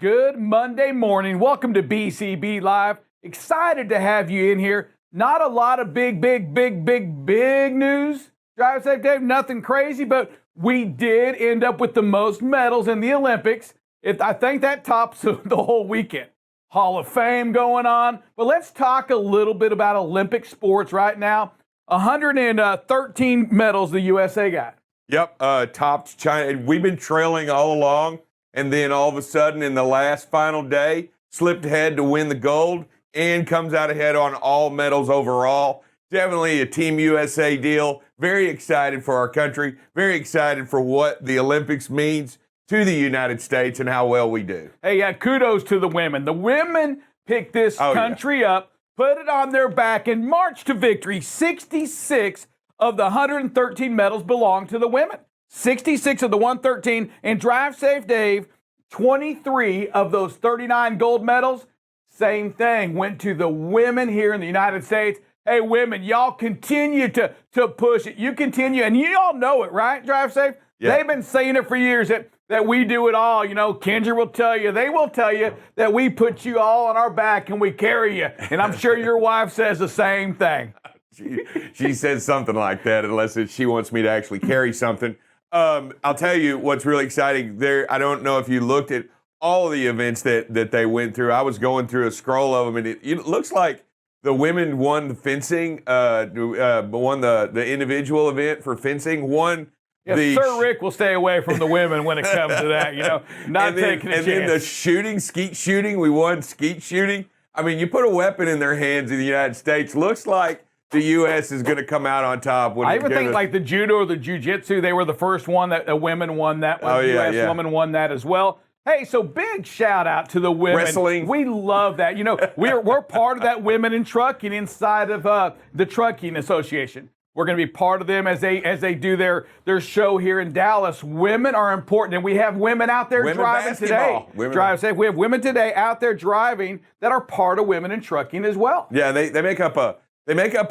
Good Monday morning. Welcome to BCB Live. Excited to have you in here. Not a lot of big news. Drive safe, Dave. Nothing crazy, but we did end up with the most medals in the Olympics. I think that tops the whole weekend. Hall of Fame going on. But let's talk a little bit about Olympic sports right now. 113 medals the USA got. Yep, topped China. We've been trailing all along, and then all of a sudden in the last final day, slipped ahead to win the gold and comes out ahead on all medals overall. Definitely a Team USA deal. Very excited for our country. Very excited for what the Olympics means to the United States and how well we do. Hey, kudos to the women. The women picked this country up, put it on their back, and marched to victory. 66 of the 113 medals belong to the women. 66 of the 113. And Drive Safe Dave, 23 of those 39 gold medals, same thing, went to the women here in the United States. Hey, women, y'all continue to push it. You continue, and you all know it, right, Drive Safe? Yeah. They've been saying it for years that we do it all. You know, Kendra will tell you, they will tell you that we put you all on our back and we carry you. And I'm sure your wife says the same thing. She says something like that, unless she wants me to actually carry something. I'll tell you what's really exciting there. I don't know if you looked at all of the events that they went through. I was going through a scroll of them, and it looks like the women won the fencing, won the individual event for fencing, won. Yeah, Sir Rick will stay away from the women when it comes to that, not taking a chance. And then the shooting, skeet shooting, we won skeet shooting. I mean, you put a weapon in their hands in the United States, looks like the U.S. is going to come out on top. I even think like the judo or the jiu-jitsu, they were the first one that the women won that one. The U.S. woman won that as well. Hey, so big shout out to the women. Wrestling. We love that. We're part of that Women in Trucking inside of the Trucking Association. We're going to be part of them as they do their show here in Dallas. Women are important, and we have women out there driving today. Drive safe. We have women today out there driving that are part of Women in Trucking as well. Yeah, they make up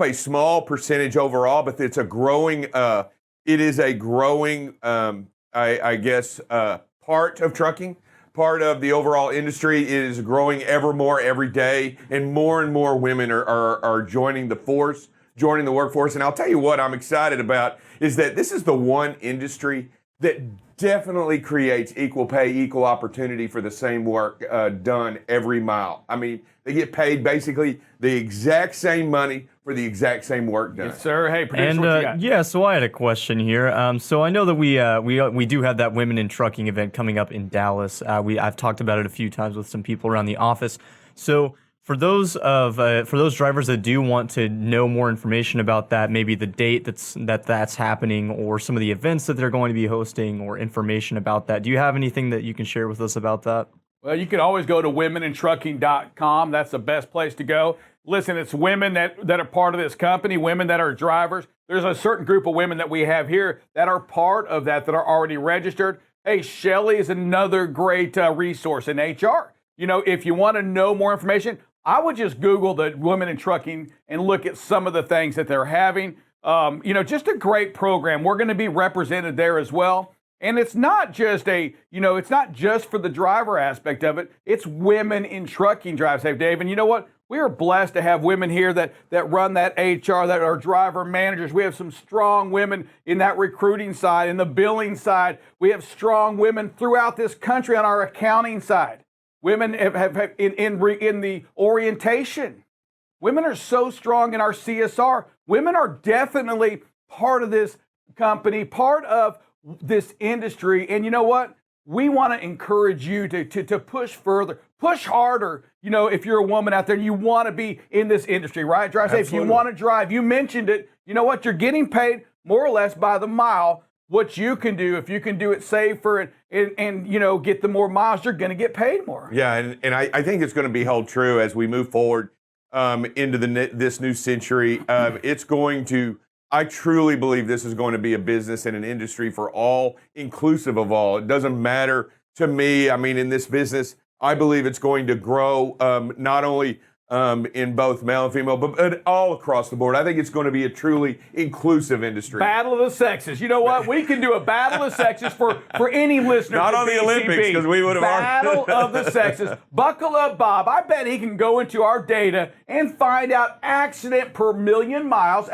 a small percentage overall, but it's a growing. It is a growing, I guess, part of trucking. Part of the overall industry. It is growing ever more every day, and more women are joining the force. Joining the workforce. And I'll tell you what I'm excited about is that this is the one industry that definitely creates equal pay, equal opportunity for the same work done every mile. I mean, they get paid basically the exact same money for the exact same work done. Yes, sir. Hey, producer, what you got? Yeah, so I had a question here. So I know that we do have that Women in Trucking event coming up in Dallas. I've talked about it a few times with some people around the office. So for those drivers that do want to know more information about that, maybe the date that's happening, or some of the events that they're going to be hosting, or information about that, do you have anything that you can share with us about that? Well, you can always go to womenintrucking.com. That's the best place to go. Listen, it's women that are part of this company, women that are drivers. There's a certain group of women that we have here that are part of that are already registered. Hey, Shelly is another great resource in HR. If you want to know more information, I would just Google the Women in Trucking and look at some of the things that they're having. Just a great program. We're going to be represented there as well. And it's not just it's not just for the driver aspect of it. It's Women in Trucking, Drive Safe Dave. And you know what? We are blessed to have women here that run that HR, that are driver managers. We have some strong women in that recruiting side, in the billing side. We have strong women throughout this country on our accounting side. Women have in the orientation. Women are so strong in our CSR. Women are definitely part of this company, part of this industry. And you know what? We want to encourage you to push further, push harder. If you're a woman out there and you want to be in this industry, right? Drive safe. If you want to drive, you mentioned it. You know what? You're getting paid more or less by the mile. What you can do, if you can do it safer and get the more miles, you're going to get paid more. Yeah, and I think it's going to be held true as we move forward into this new century. It's going to, I truly believe this is going to be a business and an industry for all, inclusive of all. It doesn't matter to me. I mean, in this business, I believe it's going to grow not only in both male and female, but all across the board. I think it's going to be a truly inclusive industry. Battle of the sexes. You know what? We can do a battle of sexes for any listener. Not to on the BCB. Olympics, because we would have Battle of the sexes. Buckle up, Bob. I bet he can go into our data and find out accident per million miles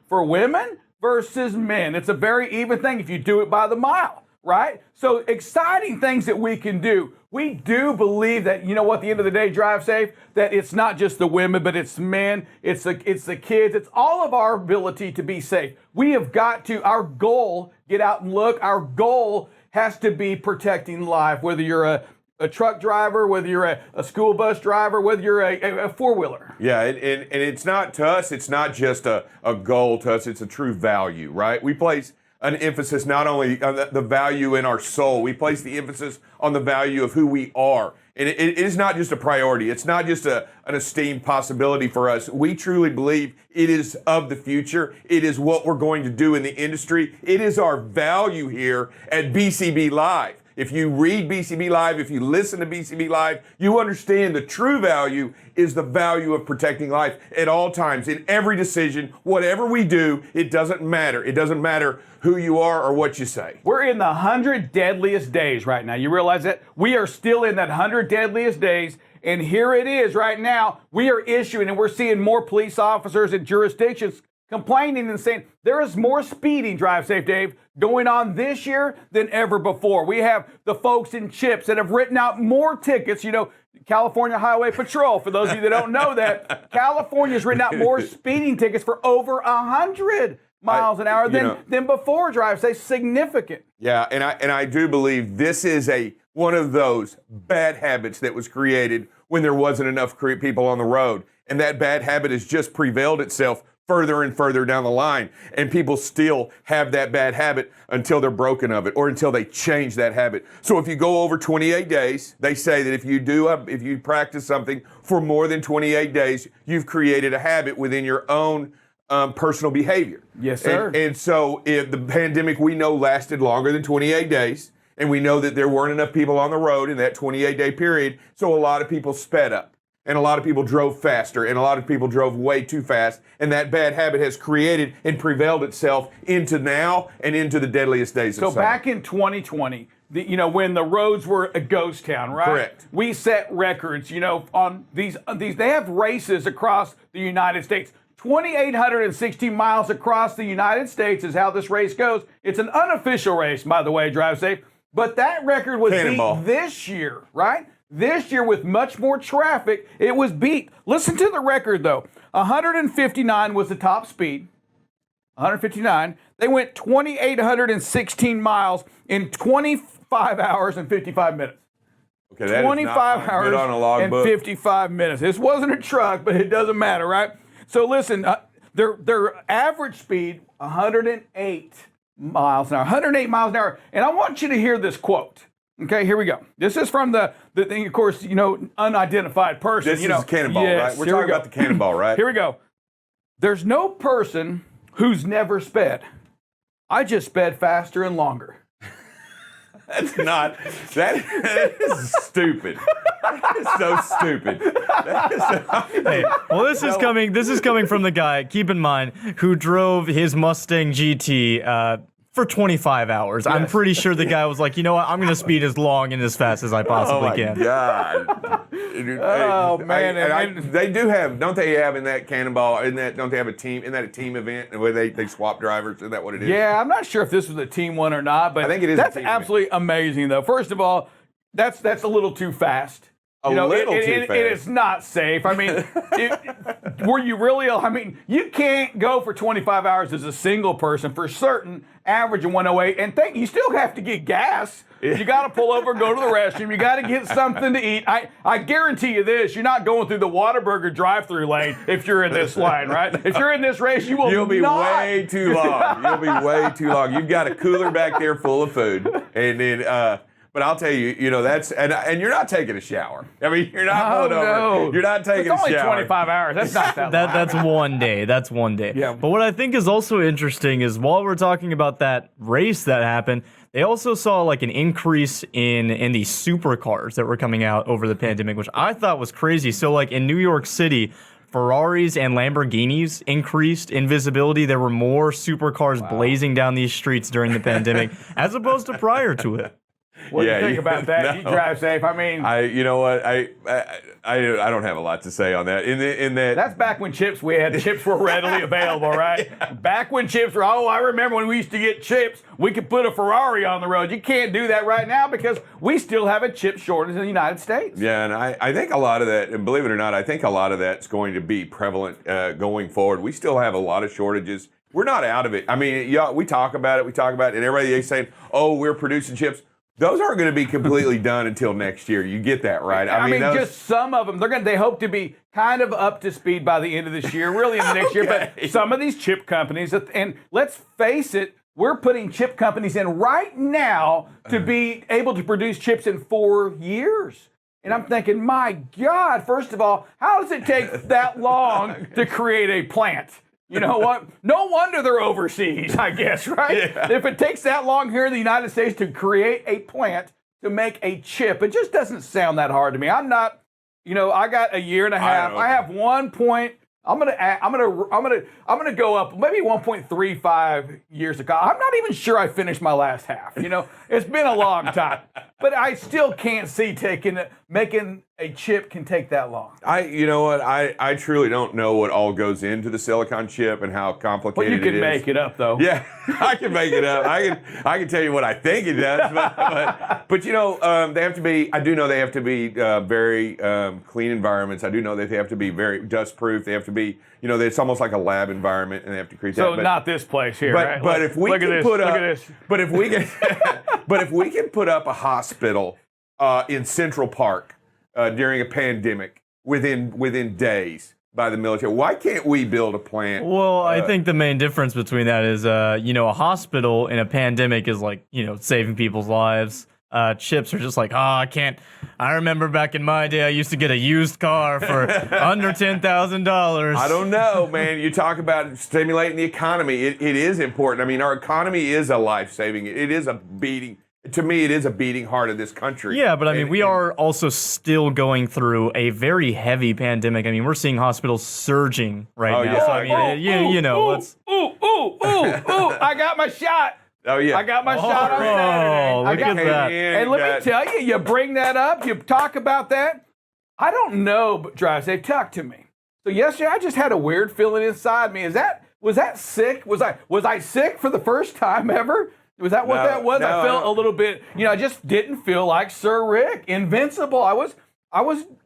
for women versus men. It's a very even thing if you do it by the mile, right? So exciting things that we can do. We do believe that, you know what, at the end of the day, Drive Safe, that it's not just the women, but it's men, it's the kids, it's all of our ability to be safe. We have got to, our goal, get out and look, our goal has to be protecting life, whether you're a truck driver, whether you're a school bus driver, whether you're a four-wheeler. Yeah, and it's not to us, it's not just a goal to us, it's a true value, right? We place an emphasis not only on the value in our soul, we place the emphasis on the value of who we are. And it is not just a priority. It's not just an esteemed possibility for us. We truly believe it is of the future. It is what we're going to do in the industry. It is our value here at BCB Live. If you read BCB Live, if you listen to BCB Live, you understand the true value is the value of protecting life at all times. In every decision, whatever we do, it doesn't matter. It doesn't matter who you are or what you say. We're in the 100 deadliest days right now. You realize that? We are still in that 100 deadliest days. And here it is right now. We are issuing, and we're seeing more police officers and jurisdictions complaining and saying there is more speeding, Drive Safe Dave, going on this year than ever before. We have the folks in CHIPS that have written out more tickets. You know, California Highway Patrol, for those of you that don't know that, California's written out more speeding tickets for over 100 miles an hour than before, Drive Safe. Significant. Yeah, and I do believe this is one of those bad habits that was created when there wasn't enough people on the road. And that bad habit has just prevailed itself further and further down the line, and people still have that bad habit until they're broken of it or until they change that habit. So if you go over 28 days, they say that if you practice something for more than 28 days, you've created a habit within your own personal behavior. Yes, sir. And so if the pandemic we know lasted longer than 28 days, and we know that there weren't enough people on the road in that 28-day period, so a lot of people sped up. And a lot of people drove faster, and a lot of people drove way too fast, and that bad habit has created and prevailed itself into now and into the deadliest days of summer. So back in 2020, when the roads were a ghost town, right? Correct. We set records, on these. They have races across the United States. 2,860 miles across the United States is how this race goes. It's an unofficial race, by the way, Drive Safe. But that record was beat this year, right? This year, with much more traffic, it was beat. Listen to the record, though. 159 was the top speed. 159. They went 2,816 miles in 25 hours and 55 minutes. Okay, that 25 is not hours good on a logbook. and 55 minutes. This wasn't a truck, but it doesn't matter, right? So listen, their average speed, 108 miles an hour. 108 miles an hour. And I want you to hear this quote. Okay, here we go. This is from the thing, of course, unidentified person. This is Cannonball, right? We're talking about the Cannonball, right? Here we go. There's no person who's never sped. I just sped faster and longer. That is stupid. That is so stupid. Hey, well, this is coming from the guy, keep in mind, who drove his Mustang GT for 25 hours. Yes. I'm pretty sure the guy was like, you know what, I'm going to speed as long and as fast as I possibly can. God. Oh, man. They do have, don't they have in that Cannonball, don't they have a team, isn't that a team event where they swap drivers? Isn't that what it is? Yeah, I'm not sure if this was a team one or not, but I think it is. That's absolutely amazing, though. First of all, that's a little too fast. Too fast. It is not safe. I mean, were you really? I mean, you can't go for 25 hours as a single person for certain, averaging 108, and you still have to get gas. You got to pull over, go to the restroom. You got to get something to eat. I guarantee you this: you're not going through the Whataburger drive-through lane if you're in this line, right? If you're in this race, you'll be way too long. You'll be way too long. You've got a cooler back there full of food, and then. But I'll tell you, that's and you're not taking a shower. I mean, you're not pulling over. You're not taking a shower. It's only 25 hours. That's not that long. That's one day. That's one day. Yeah. But what I think is also interesting is while we're talking about that race that happened, they also saw like an increase in these supercars that were coming out over the pandemic, which I thought was crazy. So like in New York City, Ferraris and Lamborghinis increased in visibility. There were more supercars blazing down these streets during the pandemic as opposed to prior to it. What do you think about that? You drive safe. I mean, you know what? I don't have a lot to say on that. In that, that's back when chips were readily available, right? Yeah. Back when chips were. Oh, I remember when we used to get chips. We could put a Ferrari on the road. You can't do that right now because we still have a chip shortage in the United States. Yeah, and I think a lot of that, and believe it or not, I think a lot of that's going to be prevalent going forward. We still have a lot of shortages. We're not out of it. I mean, yeah, we talk about it, and everybody is saying, "Oh, we're producing chips." Those aren't going to be completely done until next year. You get that, right? I mean, just some of them. They hope to be kind of up to speed by the end of this year, really in the next year. But some of these chip companies, and let's face it, we're putting chip companies in right now to be able to produce chips in 4 years. And I'm thinking, my God, first of all, how does it take that long to create a plant? You know what? No wonder they're overseas, I guess, right? Yeah. If it takes that long here in the United States to create a plant to make a chip, it just doesn't sound that hard to me. I'm not, I got a year and a half. I have 1 point. I'm gonna go up maybe 1.35 years ago. I'm not even sure I finished my last half. It's been a long time, but I still can't see making a chip can take that long. You know what? I truly don't know what all goes into the silicon chip and how complicated it is. But you can make it up, though. Yeah, I can make it up. I can tell you what I think it does, but they have to be. I do know they have to be very clean environments. I do know that they have to be very dust proof. They have to be, it's almost like a lab environment, and they have to create that. So not this place here, right? But if we can put up, but if we can put up a hospital in Central Park during a pandemic within days by the military, why can't we build a plant? Well, I think the main difference between that is, a hospital in a pandemic is like, saving people's lives. Chips are just like, I can't. I remember back in my day, I used to get a used car for under $10,000. I don't know, man. You talk about stimulating the economy. It is important. I mean, our economy is a life-saving. It is a beating. To me, it is a beating heart of this country. Yeah, but I mean, we are also still going through a very heavy pandemic. I mean, we're seeing hospitals surging right now. Yeah. So, I mean, let's. I got my shot. Oh, yeah. I got my shot on Saturday. Look at that. And let me tell you, you bring that up, you talk about that. I don't know, but Drive Safe, talk to me. So yesterday, I just had a weird feeling inside me. Was that sick? Was I sick for the first time ever? Was that what that was? I felt a little bit, I just didn't feel like Sir Rick, invincible. I was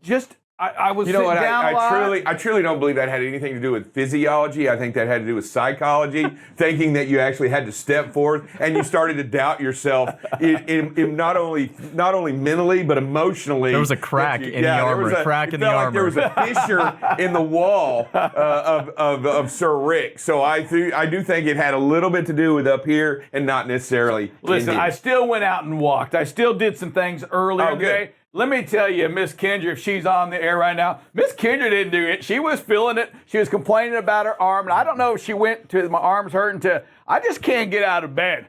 just. I was sitting down a lot. I truly don't believe that had anything to do with physiology. I think that had to do with psychology, thinking that you actually had to step forth and you started to doubt yourself in not only mentally but emotionally. There was a crack in the armor. Like there was a fissure in the wall of Sir Rick. So I do think it had a little bit to do with up here and not necessarily. Listen, I still went out and walked. I still did some things earlier today. Let me tell you, Miss Kendra, if she's on the air right now, Miss Kendra didn't do it. She was feeling it. She was complaining about her arm. And I don't know if she went to my arm's hurting to, I just can't get out of bed.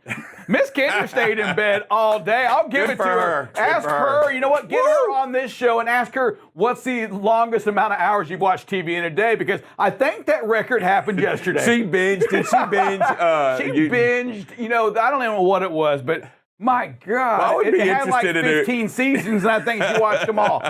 Miss Kendra stayed in bed all day. I'll give it to her. Ask her, you know what, get her on this show and ask her what's the longest amount of hours you've watched TV in a day, because I think that record happened yesterday. She binged. Did she binge? She binged, I don't even know what it was, but my God, it had like 15 seasons, and I think she watched them all.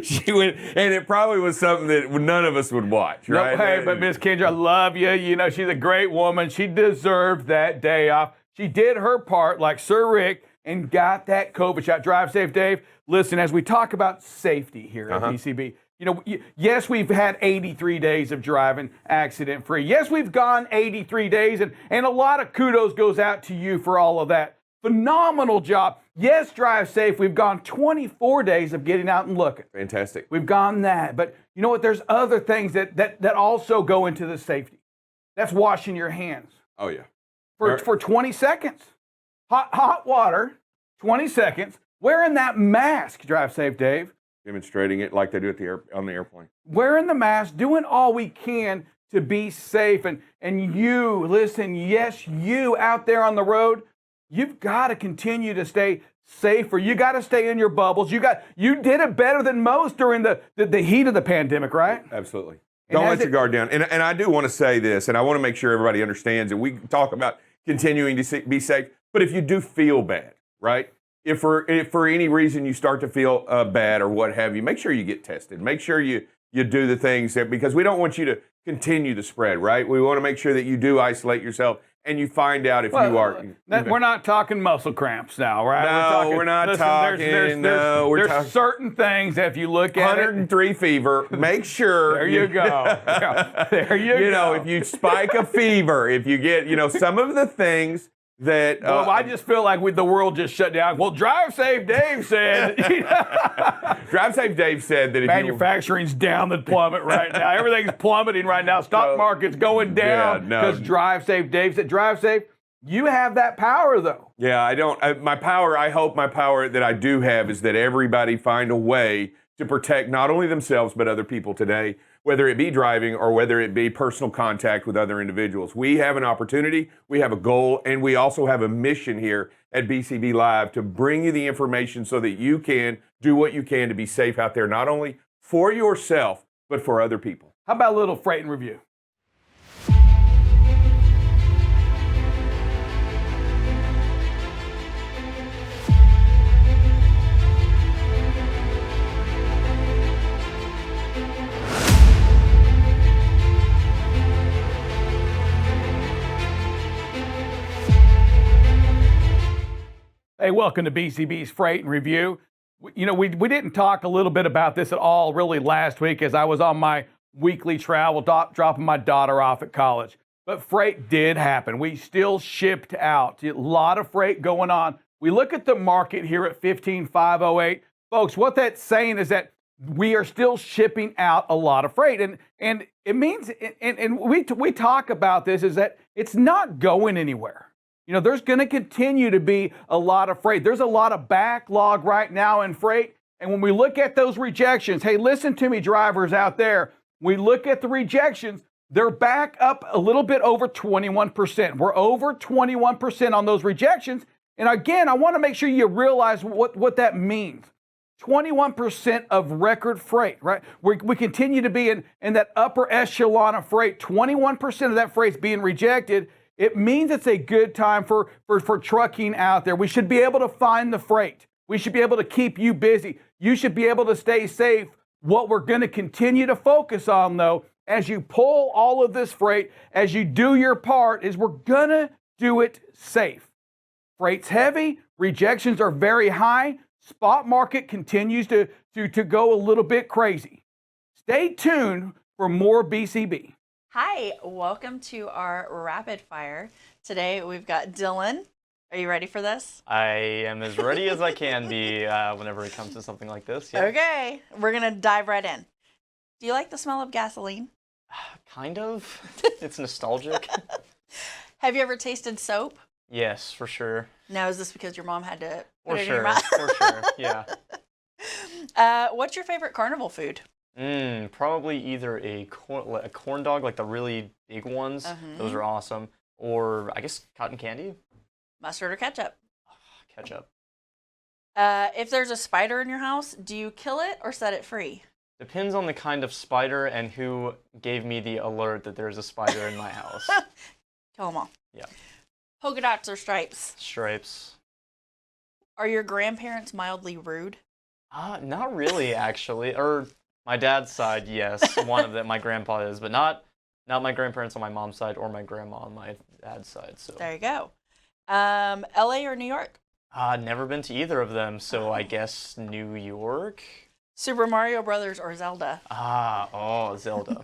She went, and it probably was something that none of us would watch, right? No, hey, but Miss Kendra, I love you. She's a great woman. She deserved that day off. She did her part like Sir Rick and got that COVID shot. Drive safe, Dave. Listen, as we talk about safety here at BCB, yes, we've had 83 days of driving accident-free. Yes, we've gone 83 days, and a lot of kudos goes out to you for all of that. Phenomenal job. Yes, Drive Safe, we've gone 24 days of getting out and looking. Fantastic. We've gone that. But you know what? There's other things that also go into the safety. That's washing your hands. Oh, yeah. For 20 seconds. Hot water, 20 seconds. Wearing that mask, Drive Safe, Dave. Demonstrating it like they do on the airplane. Wearing the mask, doing all we can to be safe. And you, listen, yes, you out there on the road, you've got to continue to stay safer. You got to stay in your bubbles. You did it better than most during the heat of the pandemic, right? Absolutely. And Don't has let your guard down. And I do want to say this, and I want to make sure everybody understands that we talk about continuing to be safe, but if you do feel bad, right? If for any reason you start to feel bad or what have you, make sure you get tested. Make sure you do the things because we don't want you to continue the spread, right? We want to make sure that you do isolate yourself and you find out if you are. We're not talking muscle cramps now, right? No, we're not talking. There's certain things that if you look at 103 fever, make sure. There you go. Yeah, there you go. You know, if you spike a fever, if you get, some of the things that. Well, I just feel like the world just shut down. Well, Drive Safe Dave said. Drive Safe Dave said that if manufacturing's down the plummet right now. Everything's plummeting right now. Stock market's going down because Drive Safe Dave said. Drive Safe, you have that power though. Yeah, I don't. I hope my power that I do have is that everybody find a way to protect not only themselves but other people today, whether it be driving or whether it be personal contact with other individuals. We have an opportunity, we have a goal, and we also have a mission here at BCB Live to bring you the information so that you can do what you can to be safe out there, not only for yourself, but for other people. How about a little freight and review? Hey, welcome to BCB's Freight and Review. We didn't talk a little bit about this at all really last week as I was on my weekly travel, dropping my daughter off at college. But freight did happen. We still shipped out. A lot of freight going on. We look at the market here at 15,508. Folks, what that's saying is that we are still shipping out a lot of freight. And it means, and we talk about this, is that it's not going anywhere. There's going to continue to be a lot of freight. There's a lot of backlog right now in freight. And when we look at those rejections, hey, listen to me, drivers out there. We look at the rejections, they're back up a little bit over 21%. We're over 21% on those rejections. And again, I want to make sure you realize what that means. 21% of record freight, right? We continue to be in that upper echelon of freight. 21% of that freight's being rejected. It means it's a good time for trucking out there. We should be able to find the freight. We should be able to keep you busy. You should be able to stay safe. What we're going to continue to focus on, though, as you pull all of this freight, as you do your part, is we're going to do it safe. Freight's heavy. Rejections are very high. Spot market continues to go a little bit crazy. Stay tuned for more BCB. Hi, welcome to our rapid fire. Today we've got Dylan. Are you ready for this? I am as ready as I can be whenever it comes to something like this. Yeah. Okay, we're going to dive right in. Do you like the smell of gasoline? Kind of. It's nostalgic. Have you ever tasted soap? Yes, for sure. Now, is this because your mom had to put For it in sure, your mouth? for sure, yeah. What's your favorite carnival food? Probably either a corn dog, like the really big ones. Those are awesome. Or I guess cotton candy. Mustard or ketchup? Ketchup. If there's a spider in your house, do you kill it or set it free? Depends on the kind of spider and who gave me the alert that there's a spider in my house. Kill them all. Yeah. Polka dots or stripes? Stripes. Are your grandparents mildly rude? Not really, actually. Or my dad's side, yes. One of them, my grandpa is, but not my grandparents on my mom's side or my grandma on my dad's side. So there you go. LA or New York? Never been to either of them, so I guess New York. Super Mario Brothers or Zelda? Zelda.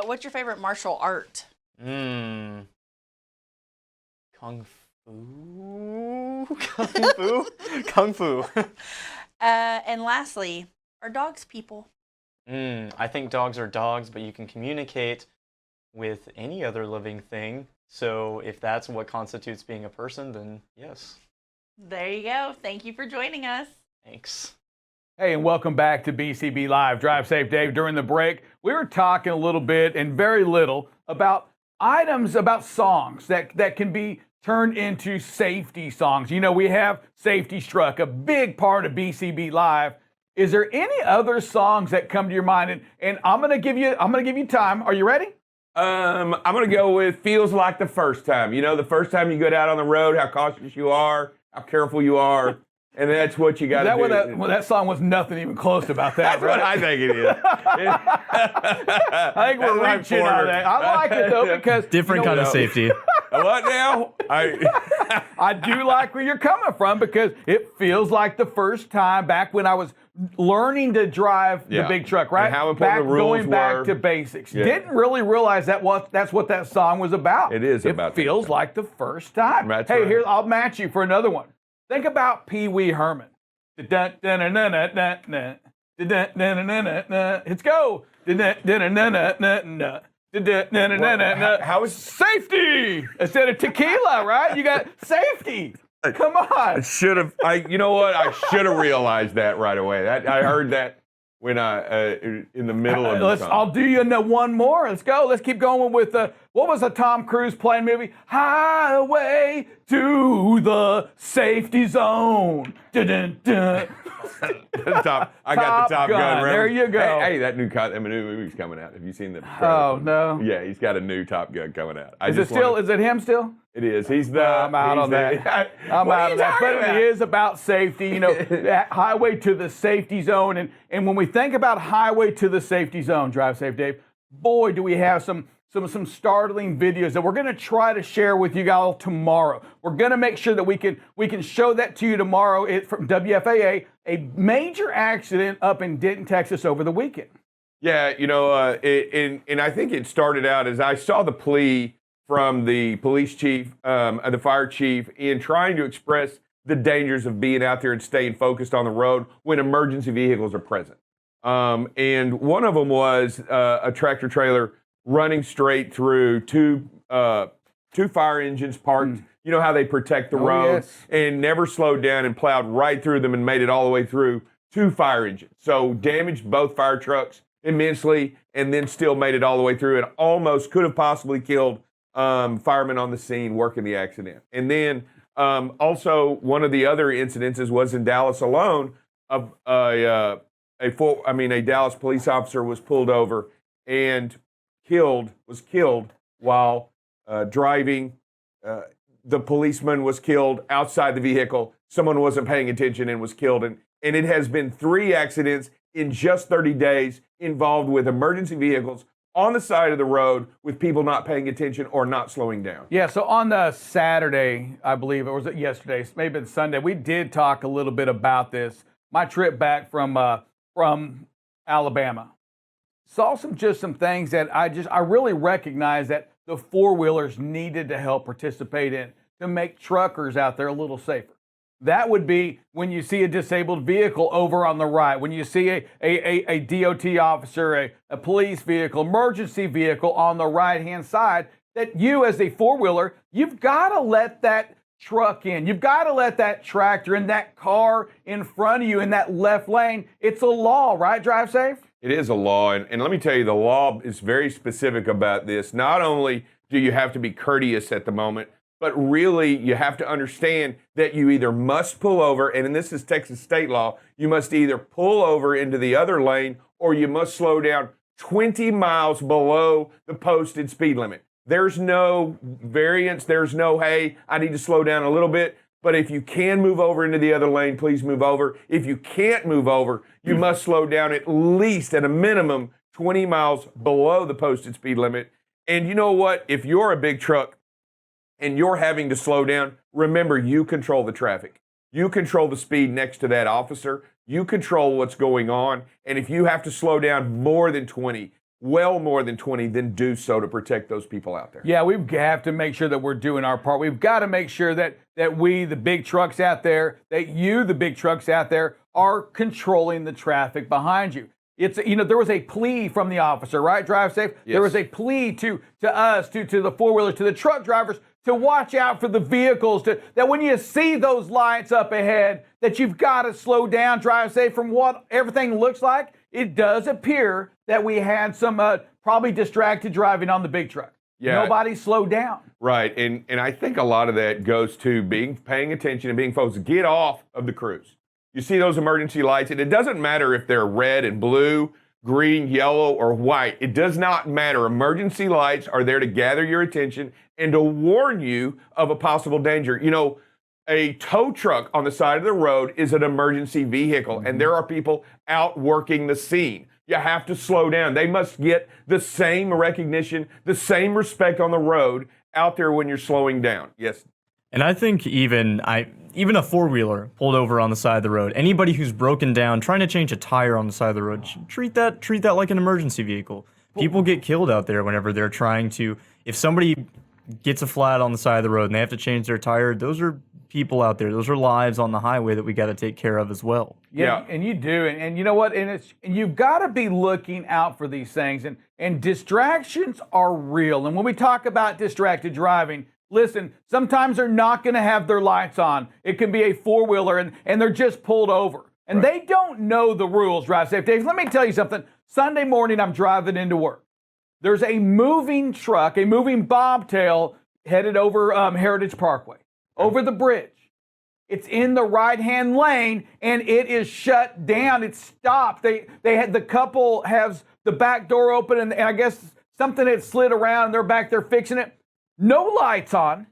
What's your favorite martial art? Kung Fu? Kung Fu? Kung Fu. And lastly, are dogs people? I think dogs are dogs, but you can communicate with any other living thing. So if that's what constitutes being a person, then yes. There you go. Thank you for joining us. Thanks. Hey, and welcome back to BCB Live. Drive Safe Dave. During the break, we were talking a little bit and very little about items, about songs that can be turned into safety songs. You know, we have Safety Struck, a big part of BCB Live. Is there any other songs that come to your mind? And I'm gonna give you time. Are you ready? I'm gonna go with "Feels Like the First Time." You know, the first time you get out on the road, how cautious you are, how careful you are, and that's what you got to do. That song was nothing even close about that. That's what I think it is. I think we're reaching on that. I like it though because Different kind of safety. What now? I do like where you're coming from because it feels like the first time back when I was learning to drive the big truck, right? And how important the rules going back were. to basics. Yeah. Didn't really realize that's what that song was about. It is about It feels like the first time. That's hey, right. here, I'll match you for another one. Think about Pee Wee Herman. Let's go. How is Safety instead of tequila, right? You got safety. Come on. should have? You know what? I should have realized that right away. I heard that when in the middle of the song. I'll do you one more. Let's go. Let's keep going with what was the Tom Cruise playing movie? Highway to the Safety Zone. Dun, dun, dun. I got Top the Top Gun. Gun. There you go. Hey, that new movie's coming out. Have you seen the trailer? Oh no. Yeah, he's got a new Top Gun coming out. Is it him still? It is. He's the. I'm out on that. I'm out of that. But it is about safety. You know, that highway to the safety zone. And when we think about highway to the safety zone, Drive Safe Dave, boy, do we have some startling videos that we're going to try to share with you all tomorrow. We're going to make sure that we can show that to you tomorrow. From WFAA, a major accident up in Denton, Texas over the weekend. Yeah, you know, and I think it started out as I saw the plea from the police chief, the fire chief, in trying to express the dangers of being out there and staying focused on the road when emergency vehicles are present. And one of them was a tractor trailer running straight through two fire engines parked. You know how they protect the road, yes. and never slowed down and plowed right through them and made it all the way through two fire engines. So damaged both fire trucks immensely, and then still made it all the way through and almost could have possibly killed firemen on the scene working the accident. And then also one of the other incidences was in Dallas alone. A Dallas police officer was pulled over and was killed while driving. The policeman was killed outside the vehicle. Someone wasn't paying attention and was killed. And it has been 3 accidents in just 30 days involved with emergency vehicles on the side of the road with people not paying attention or not slowing down. Yeah, so on the Saturday, I believe, or was it yesterday, maybe it's Sunday, we did talk a little bit about this. My trip back from Alabama. Saw some things that I really recognized that the four-wheelers needed to help participate in to make truckers out there a little safer. That would be when you see a disabled vehicle over on the right, when you see a DOT officer, a police vehicle, emergency vehicle on the right-hand side, that you as a four-wheeler, you've got to let that truck in. You've got to let that tractor in, that car in front of you in that left lane. It's a law, right, Drive Safe? It is a law, and let me tell you, the law is very specific about this. Not only do you have to be courteous at the moment, but really you have to understand that you either must pull over, and this is Texas state law, you must either pull over into the other lane or you must slow down 20 miles below the posted speed limit. There's no variance. There's no, hey, I need to slow down a little bit. But if you can move over into the other lane, please move over. If you can't move over, you must slow down at least at a minimum 20 miles below the posted speed limit. And you know what? If you're a big truck and you're having to slow down, remember, you control the traffic. You control the speed next to that officer. You control what's going on. And if you have to slow down more than 20, well more than 20, then do so to protect those people out there. Yeah, we have to make sure that we're doing our part. We've got to make sure that we, the big trucks out there, that you, the big trucks out there, are controlling the traffic behind you. It's, there was a plea from the officer, right? Drive Safe. Yes. There was a plea to us, to the four-wheelers, to the truck drivers, to watch out for the vehicles, that when you see those lights up ahead, that you've got to slow down. Drive Safe. From what everything looks like, it does appear that we had some probably distracted driving on the big truck. Yeah. Nobody slowed down. Right, and I think a lot of that goes to paying attention and being focused. Get off of the cruise. You see those emergency lights, and it doesn't matter if they're red and blue, green, yellow, or white. It does not matter. Emergency lights are there to gather your attention and to warn you of a possible danger. You know, a tow truck on the side of the road is an emergency vehicle, and there are people out working the scene. You have to slow down. They must get the same recognition, the same respect on the road out there when you're slowing down. Yes. And I think even a four-wheeler pulled over on the side of the road, anybody who's broken down trying to change a tire on the side of the road, treat that like an emergency vehicle. People get killed out there whenever they're trying to. If somebody gets a flat on the side of the road and they have to change their tire, those are people out there. Those are lives on the highway that we got to take care of as well. Yeah, and you do, and you know what? And you've got to be looking out for these things, and distractions are real. And when we talk about distracted driving, listen, sometimes they're not going to have their lights on. It can be a four-wheeler, and they're just pulled over, and they don't know the rules. Drive safe, Dave. Let me tell you something. Sunday morning, I'm driving into work. There's a moving truck, a moving bobtail headed over Heritage Parkway, over the bridge. It's in the right-hand lane, and it is shut down. It's stopped. The couple has the back door open, and I guess something had slid around, and they're back there fixing it. No lights on,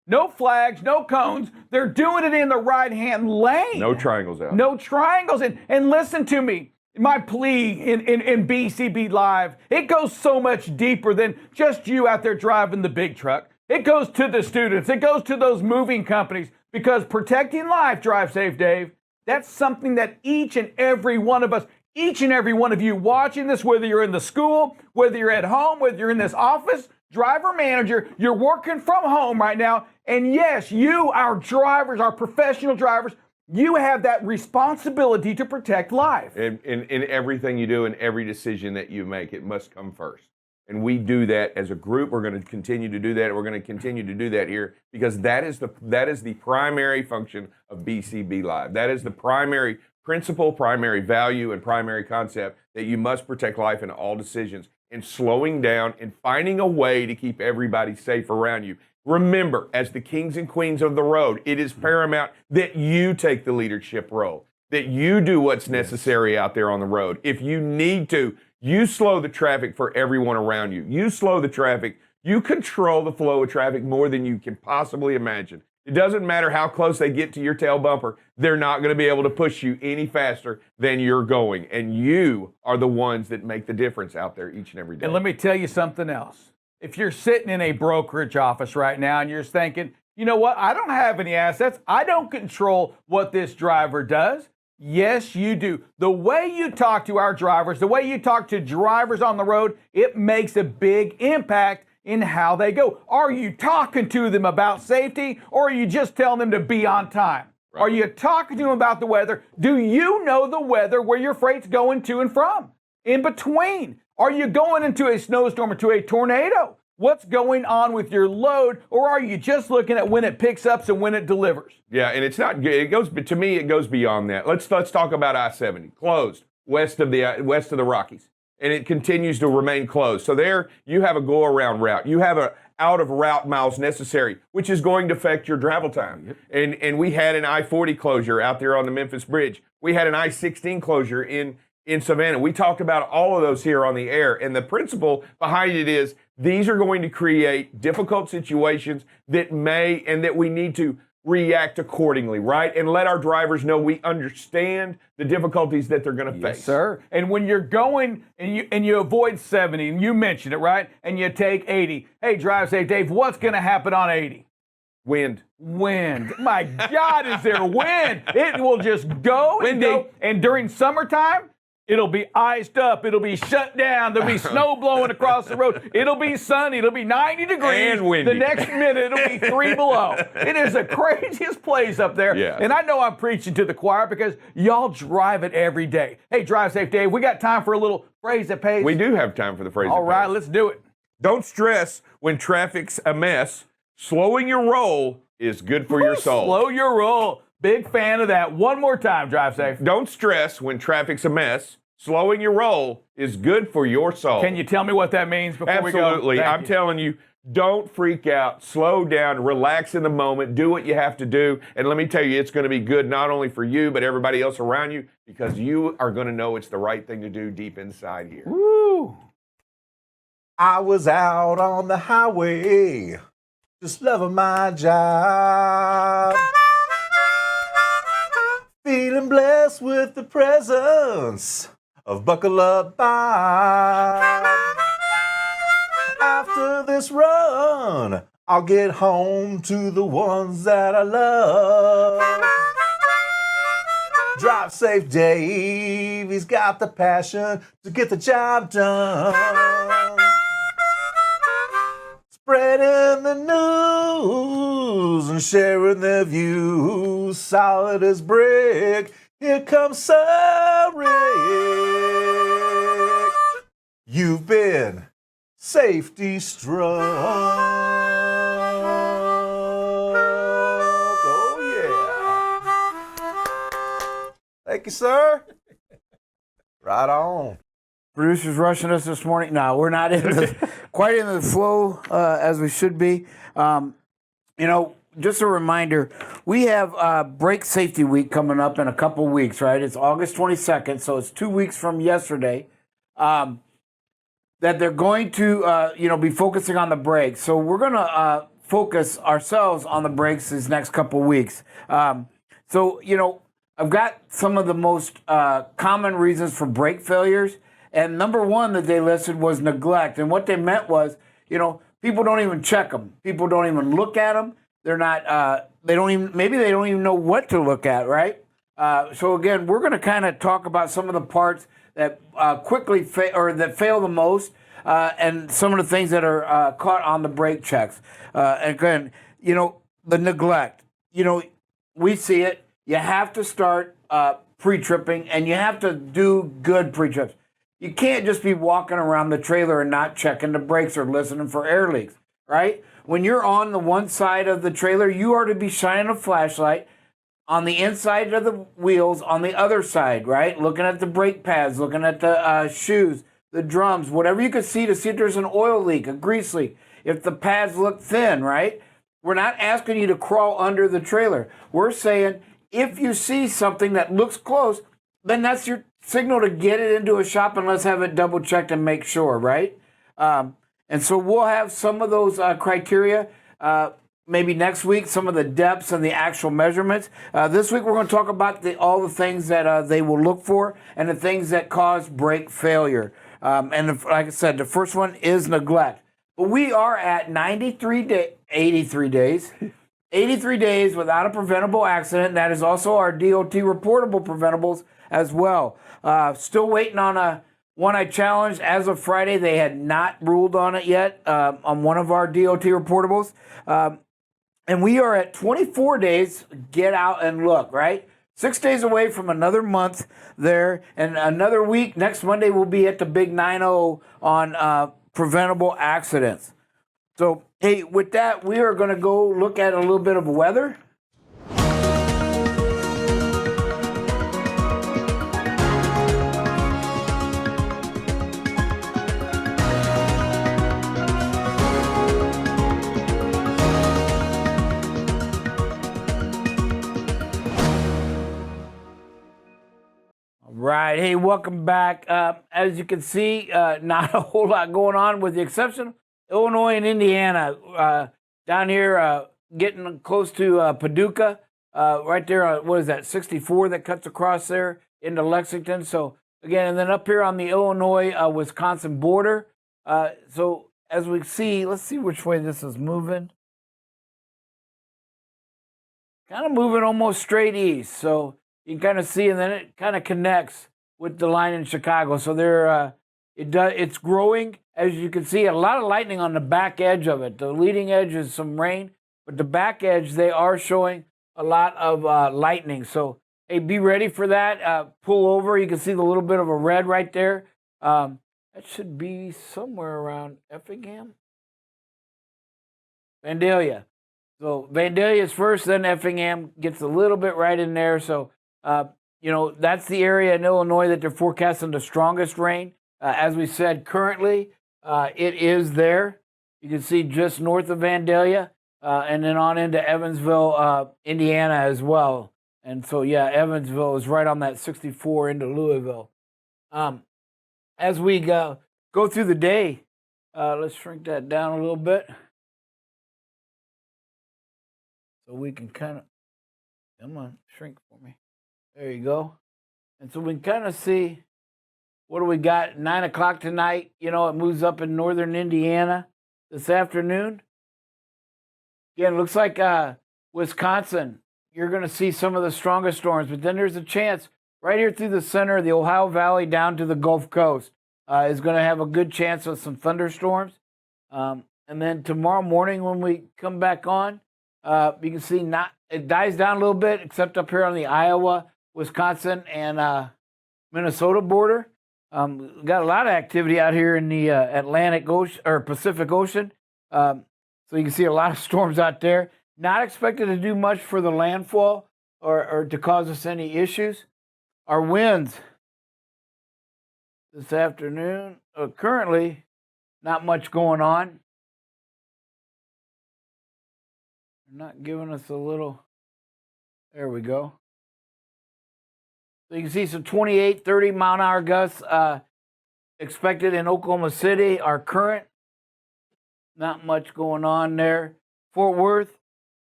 no flags, no cones. They're doing it in the right-hand lane. No triangles out. No triangles. And listen to me. My plea in BCB Live, it goes so much deeper than just you out there driving the big truck. It goes to the students. It goes to those moving companies, because protecting life, Drive Safe Dave, that's something that each and every one of us, each and every one of you watching this, whether you're in the school, whether you're at home, whether you're in this office, driver, manager, you're working from home right now. And yes, you, our drivers, our professional drivers, you have that responsibility to protect life. In everything you do and every decision that you make, it must come first. And we do that as a group. We're going to continue to do that. We're going to continue to do that here, because that is the primary function of BCB Live. That is the primary principle, primary value, and primary concept, that you must protect life in all decisions, and slowing down and finding a way to keep everybody safe around you. Remember, as the kings and queens of the road, it is paramount that you take the leadership role, that you do what's necessary out there on the road. If you need to, you slow the traffic for everyone around you. You slow the traffic. You control the flow of traffic more than you can possibly imagine. It doesn't matter how close they get to your tail bumper. They're not going to be able to push you any faster than you're going. And you are the ones that make the difference out there each and every day. And let me tell you something else. If you're sitting in a brokerage office right now and you're thinking, you know what, I don't have any assets. I don't control what this driver does. Yes, you do. The way you talk to our drivers, the way you talk to drivers on the road, it makes a big impact in how they go. Are you talking to them about safety, or are you just telling them to be on time? Right. Are you talking to them about the weather? Do you know the weather where your freight's going to and from? In between, are you going into a snowstorm or to a tornado? What's going on with your load, or are you just looking at when it picks up and when it delivers? Yeah, and it's not good. To me, it goes beyond that. Let's talk about I-70, closed west of the Rockies, and it continues to remain closed. So there, you have a go-around route. You have a out-of-route miles necessary, which is going to affect your travel time. Yep. And we had an I-40 closure out there on the Memphis Bridge. We had an I-16 closure in Savannah. We talked about all of those here on the air, and the principle behind it is these are going to create difficult situations that we need to react accordingly, right? And let our drivers know we understand the difficulties that they're going to face. Yes, sir. And when you're going and you avoid 70, and you mentioned it, right? And you take 80. Hey, Drive Safe Dave, what's going to happen on 80? Wind. My God, is there wind? It will just go and go. And during summertime, it'll be iced up. It'll be shut down. There'll be snow blowing across the road. It'll be sunny. It'll be 90 degrees. And windy. The next minute, it'll be 3 below. It is the craziest place up there. Yeah. And I know I'm preaching to the choir because y'all drive it every day. Hey, Drive Safe Dave, we got time for a little phrase that pays. We do have time for the phrase that pays. All right, let's do it. Don't stress when traffic's a mess. Slowing your roll is good for your soul. Slow your roll. Big fan of that. One more time, Drive Safe. Don't stress when traffic's a mess. slowing your roll is good for your soul. Can you tell me what that means before we go? Absolutely. Thank I'm you. telling you, don't freak out. Slow down, relax in the moment, do what you have to do. And let me tell you, it's going to be good not only for you, but everybody else around you, because you are going to know it's the right thing to do deep inside here. Woo! I was out on the highway, just loving my job. Feeling blessed with the presence of Buckle Up Bob. After this run, I'll get home to the ones that I love. Drive safe, Dave. He's got the passion to get the job done. Spreading the news and sharing their views, solid as brick. Here comes Sir Rick. You've been safety struck. Oh yeah. Thank you, sir. Right on. Producers rushing us this morning. No, we're not quite in the flow as we should be. Just a reminder, we have Brake Safety Week coming up in a couple weeks, right? It's August 22nd, so it's 2 weeks from yesterday. That they're going to, be focusing on the brakes. So we're going to focus ourselves on the brakes these next couple weeks. I've got some of the most common reasons for brake failures. And number one that they listed was neglect. And what they meant was, people don't even check them. People don't even look at them. They're not, maybe they don't even know what to look at, right? So again, we're going to kind of talk about some of the parts that quickly that fail the most, and some of the things that are caught on the brake checks. And again, the neglect. We see it. You have to start pre-tripping, and you have to do good pre-trips. You can't just be walking around the trailer and not checking the brakes or listening for air leaks, right? When you're on the one side of the trailer, you are to be shining a flashlight on the inside of the wheels on the other side, right? Looking at the brake pads, looking at the shoes, the drums, whatever you can see to see if there's an oil leak, a grease leak, if the pads look thin, right? We're not asking you to crawl under the trailer. We're saying if you see something that looks close, then that's your signal to get it into a shop, and let's have it double checked and make sure, right? And so we'll have some of those criteria maybe next week, some of the depths and the actual measurements. This week we're going to talk about all the things that they will look for and the things that cause brake failure. Like I said, the first one is neglect. But we are at 83 days. 83 days without a preventable accident. That is also our DOT reportable preventables as well. Still waiting on one I challenged. As of Friday, they had not ruled on it yet on one of our DOT reportables. And we are at 24 days, get out and look, right? 6 days away from another month there, and another week. Next Monday, we'll be at the big 9-0 on preventable accidents. So, hey, with that, we are going to go look at a little bit of weather. Right. Hey, welcome back. As you can see, not a whole lot going on with the exception of Illinois and Indiana. Down here, getting close to Paducah, right there, what is that, 64 that cuts across there into Lexington. So, again, and then up here on the Illinois-Wisconsin border. So, as we see, let's see which way this is moving. Kind of moving almost straight east. So, you can kind of see, and then it kind of connects with the line in Chicago. So it's growing, as you can see. A lot of lightning on the back edge of it. The leading edge is some rain, but the back edge they are showing a lot of lightning. So hey, be ready for that. Pull over. You can see the little bit of a red right there. That should be somewhere around Effingham, Vandalia. So Vandalia is first, then Effingham gets a little bit right in there. So that's the area in Illinois that they're forecasting the strongest rain. As we said, currently it is there. You can see just north of Vandalia, and then on into Evansville, Indiana as well. And so, yeah, Evansville is right on that 64 into Louisville. As we go through the day, let's shrink that down a little bit so we can kind of, come on, shrink for me. There you go. And so we can kind of see, what do we got? 9 o'clock tonight. It moves up in northern Indiana this afternoon. Again, looks like Wisconsin, you're going to see some of the strongest storms, but then there's a chance right here through the center of the Ohio Valley down to the Gulf Coast is going to have a good chance of some thunderstorms. And then tomorrow morning when we come back on, you can see it dies down a little bit, except up here on the Iowa, Wisconsin, and Minnesota border. Got a lot of activity out here in the Atlantic Ocean or Pacific Ocean. So you can see a lot of storms out there. Not expected to do much for the landfall or to cause us any issues. Our winds this afternoon, currently not much going on. They're not giving us a little, there we go. So you can see some 28, 30 mile an hour gusts expected in Oklahoma City. Our current, not much going on there. Fort Worth,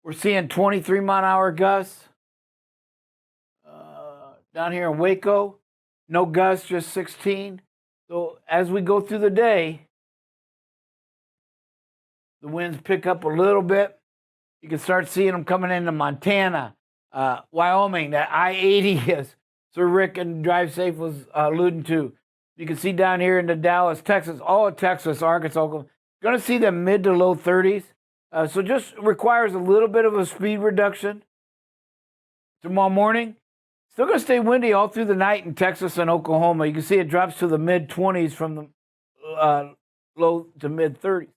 we're seeing 23 mile an hour gusts. Down here in Waco, no gusts, just 16. So as we go through the day, the winds pick up a little bit. You can start seeing them coming into Montana, Wyoming, that I-80 is. Sir Rick and Drive Safe was alluding to. You can see down here into Dallas, Texas, all of Texas, Arkansas, Oklahoma. Going to see the mid to low 30s. So just requires a little bit of a speed reduction. Tomorrow morning, still going to stay windy all through the night in Texas and Oklahoma. You can see it drops to the mid 20s from the low to mid 30s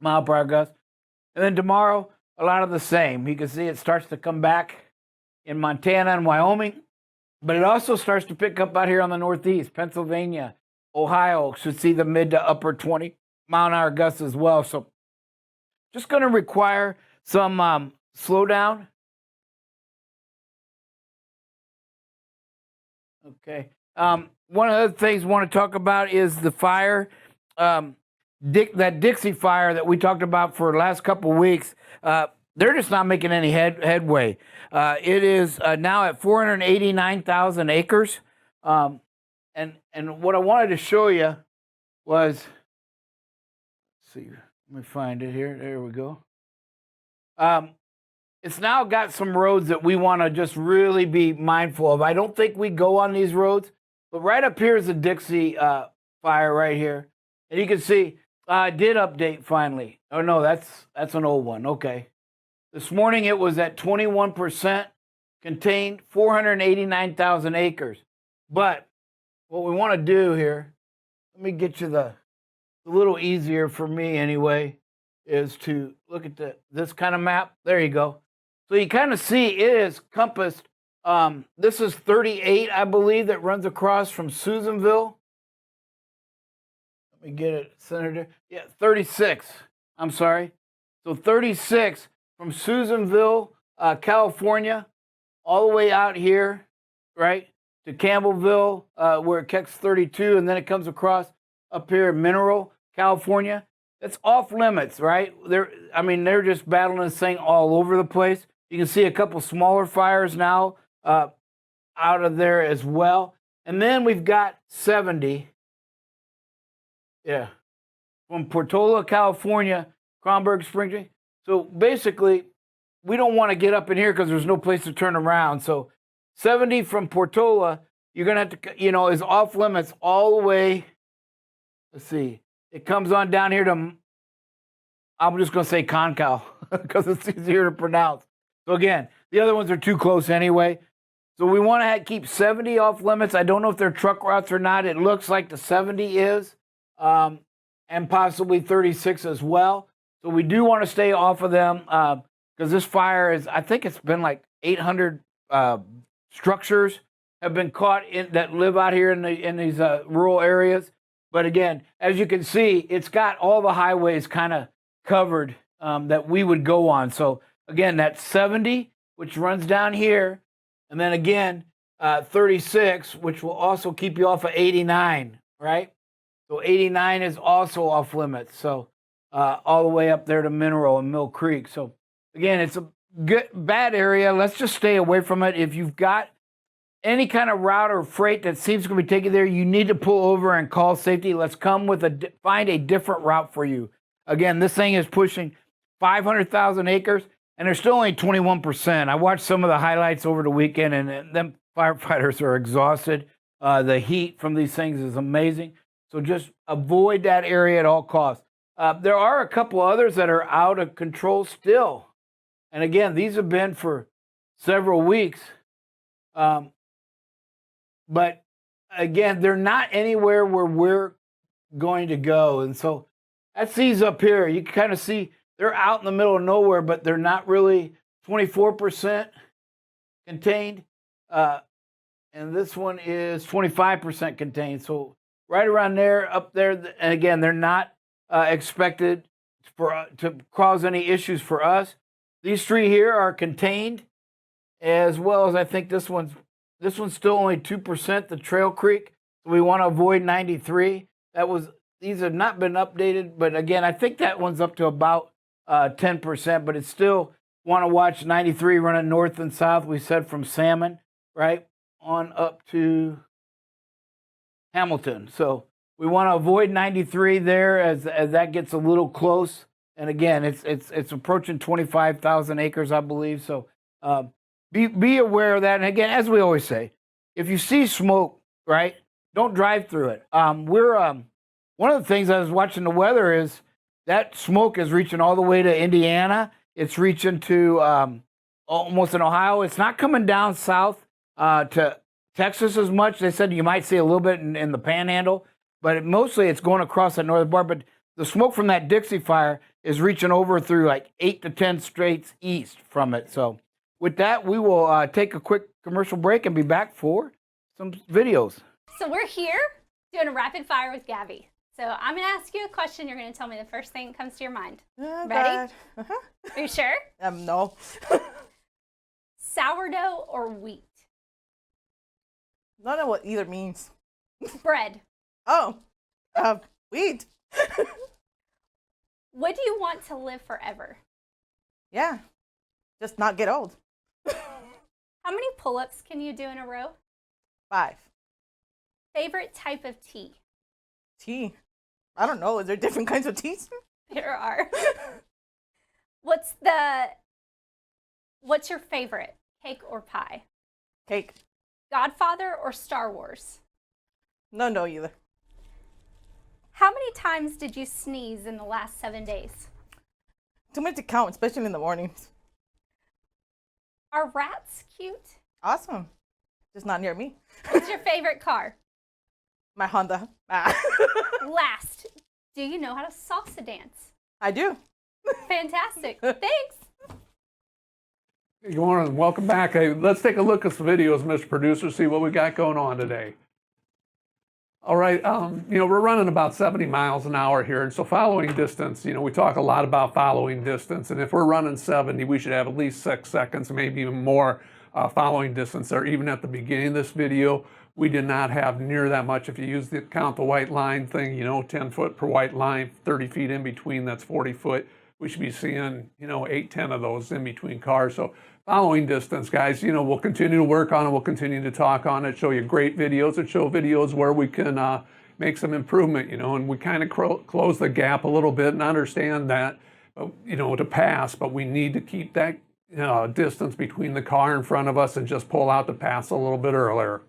mile per hour gusts. And then tomorrow, a lot of the same. You can see it starts to come back in Montana and Wyoming, but it also starts to pick up out here on the Northeast. Pennsylvania, Ohio should see the mid to upper 20 mile an hour gusts as well. So just going to require some slowdown. Okay. One of the things I want to talk about is the fire. That Dixie fire that we talked about for the last couple of weeks. They're just not making any headway. It is now at 489,000 acres. And what I wanted to show you was, let's see, let me find it here. There we go. It's now got some roads that we want to just really be mindful of. I don't think we go on these roads, but right up here is the Dixie fire right here. And you can see, I did update finally. Oh no, that's an old one. Okay. This morning it was at 21%, contained 489,000 acres. But what we want to do here, let me get you a little easier for me anyway, is to look at this kind of map. There you go. So you kind of see it is compassed. This is 38, I believe, that runs across from Susanville. Let me get it centered there. Yeah, 36. I'm sorry. So 36 from Susanville, California, all the way out here, right, to Campbellville, where it kicks 32, and then it comes across up here in Mineral, California. That's off limits, right? They're just battling this thing all over the place. You can see a couple smaller fires now out of there as well. And then we've got 70. Yeah. From Portola, California, Kronberg Springs. So basically, we don't want to get up in here because there's no place to turn around. So 70 from Portola, you're going to have to, is off limits all the way. Let's see. It comes on down here to, I'm just going to say Concal because it's easier to pronounce. So again, the other ones are too close anyway. So we want to keep 70 off limits. I don't know if they're truck routes or not. It looks like the 70 is. And possibly 36 as well. So we do want to stay off of them because this fire is, I think it's been like 800 structures have been caught in that live out here in these rural areas. But again, as you can see, it's got all the highways kind of covered that we would go on. So again, that's 70, which runs down here, and then again 36, which will also keep you off of 89, right? So 89 is also off limits. So all the way up there to Mineral and Mill Creek. So again, it's a bad area. Let's just stay away from it. If you've got any kind of route or freight that seems to be taken there, you need to pull over and call safety. Let's come with find a different route for you. Again, this thing is pushing 500,000 acres, and there's still only 21%. I watched some of the highlights over the weekend, and them firefighters are exhausted. The heat from these things is amazing. So just avoid that area at all costs. There are a couple others that are out of control still. And again, these have been for several weeks. But again, they're not anywhere where we're going to go. And so that's these up here. You can kind of see they're out in the middle of nowhere, but they're not really 24% contained. And this one is 25% contained. So right around there, up there. And again, they're not expected to cause any issues for us. These three here are contained, as well as I think this one's still only 2%, the Trail Creek. So we want to avoid 93. These have not been updated, but again, I think that one's up to about 10%, but it's still want to watch 93 running north and south. We said from Salmon, right, on up to Hamilton. So we want to avoid 93 there as that gets a little close. And again, it's approaching 25,000 acres, I believe. So be aware of that. And again, as we always say, if you see smoke, right, don't drive through it. One of the things I was watching the weather is that smoke is reaching all the way to Indiana. It's reaching to almost in Ohio. It's not coming down south to Texas as much. They said you might see a little bit in the Panhandle, but mostly it's going across the northern part. But the smoke from that Dixie fire is reaching over through like 8 to 10 states east from it. So with that, we will take a quick commercial break and be back for some videos. So we're here doing a rapid fire with Gabby. So I'm going to ask you a question. You're going to tell me the first thing that comes to your mind. Oh, Ready? God. Are you sure? No. Sourdough or wheat? I don't know what either means. Bread. Oh, wheat. Would you want to live forever? Yeah, just not get old. How many pull-ups can you do in a row? 5. Favorite type of tea? Tea. I don't know. Is there different kinds of teas? There are. What's your favorite, cake or pie? Cake. Godfather or Star Wars? No either. How many times did you sneeze in the last 7 days? Too much to count, especially in the mornings. Are rats cute? Awesome. Just not near me. What's your favorite car? My Honda. Last, do you know how to salsa dance? I do. Fantastic. Thanks. Good morning. Welcome back. Hey, let's take a look at some videos, Mr. Producer, see what we got going on today. All right, we're running about 70 miles an hour here, and so following distance, we talk a lot about following distance, and if we're running 70, we should have at least 6 seconds, maybe even more following distance there. Even at the beginning of this video, we did not have near that much. If you count the white line thing, 10 foot per white line, 30 feet in between, that's 40 foot. We should be seeing, 8, 10 of those in between cars. So following distance, guys, we'll continue to work on it. We'll continue to talk on it, show you great videos and show videos where we can make some improvement, and we kind of close the gap a little bit and understand that, to pass, but we need to keep that distance between the car in front of us and just pull out the pass a little bit earlier.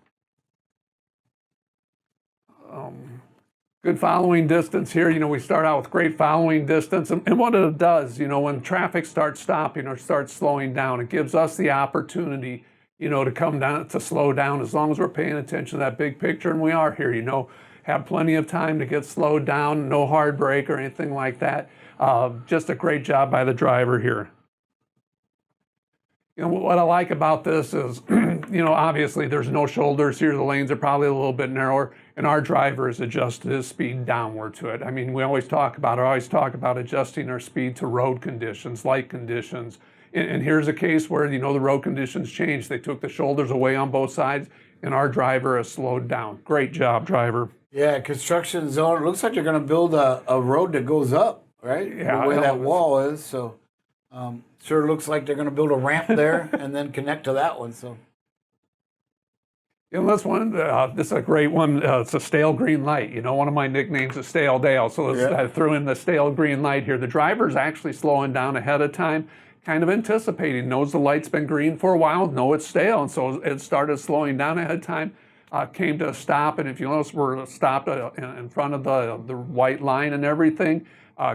Good following distance here. We start out with great following distance. And what it does, when traffic starts stopping or starts slowing down, it gives us the opportunity, to come down, to slow down as long as we're paying attention to that big picture. And we are here, have plenty of time to get slowed down, no hard brake or anything like that. Just a great job by the driver here. What I like about this is obviously there's no shoulders here. The lanes are probably a little bit narrower, and our driver has adjusted his speed downward to it. I mean, we always talk about adjusting our speed to road conditions, light conditions. And here's a case where, the road conditions changed. They took the shoulders away on both sides, and our driver has slowed down. Great job, driver. Yeah, construction zone. It looks like you're going to build a road that goes up, right? Yeah, the way that wall is. So, sure looks like they're going to build a ramp there and then connect to that one. So, And this one, this is a great one. It's a stale green light. One of my nicknames is Stale Dale. So I threw in the stale green light here. The driver's actually slowing down ahead of time, kind of anticipating, knows the light's been green for a while, know it's stale. And so it started slowing down ahead of time, came to a stop. And if you notice, we're stopped in front of the white line and everything.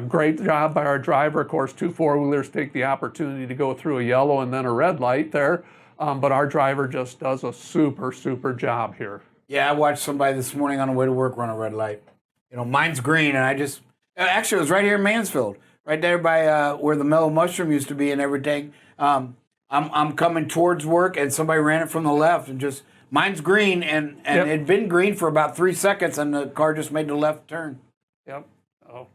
Great job by our driver. Of course, 2 4-wheelers take the opportunity to go through a yellow and then a red light there. But our driver just does a super, super job here. yeah, I watched somebody this morning on the way to work run a red light. Mine's green, and actually, it was right here in Mansfield, right there by where the Mellow Mushroom used to be and everything. I'm coming towards work, and somebody ran it from the left, and just mine's green, and Yep. it'd been green for about 3 seconds, and the car just made the left turn. Yep. Oh.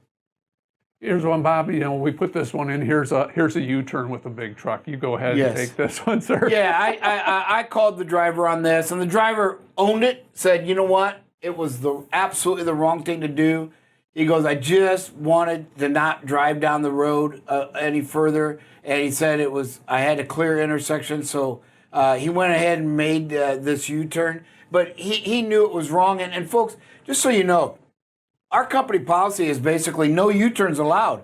Here's one, Bobby. We put this one in. Here's a U-turn with a big truck. You go ahead and take this one, sir. Yeah, I called the driver on this, and the driver owned it, said, you know what? It was absolutely the wrong thing to do. He goes, I just wanted to not drive down the road any further. And he said I had a clear intersection, so he went ahead and made this U-turn. But he knew it was wrong. And folks, just so you know, our company policy is basically no U-turns allowed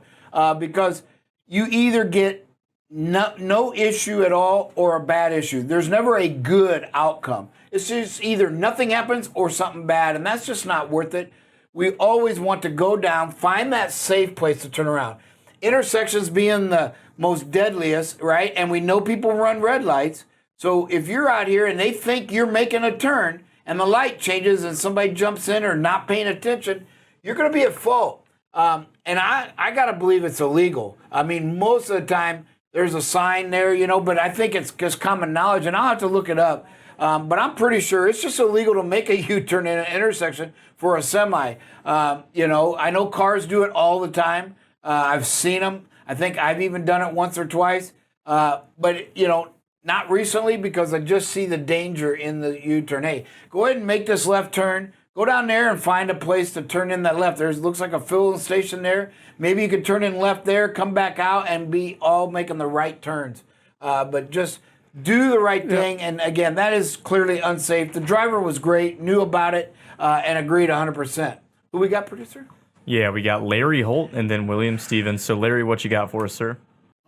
because you either get no issue at all or a bad issue. There's never a good outcome. It's just either nothing happens or something bad, and that's just not worth it. We always want to go down, find that safe place to turn around. Intersections being the most deadliest, right? And we know people run red lights. So if you're out here and they think you're making a turn and the light changes and somebody jumps in or not paying attention, you're going to be at fault. And I got to believe it's illegal. I mean, most of the time there's a sign there, but I think it's just common knowledge, and I'll have to look it up. But I'm pretty sure it's just illegal to make a U-turn in an intersection for a semi. I know cars do it all the time. I've seen them. I think I've even done it once or twice. But not recently because I just see the danger in the U-turn. Hey, go ahead and make this left turn. Go down there and find a place to turn in that left. Looks like a filling station there. Maybe you could turn in left there, come back out, and be all making the right turns. But just do the right thing. And again, that is clearly unsafe. The driver was great, knew about it, and agreed 100%. Who we got, producer? Yeah, we got Larry Holt and then William Stevens. So, Larry, what you got for us, sir?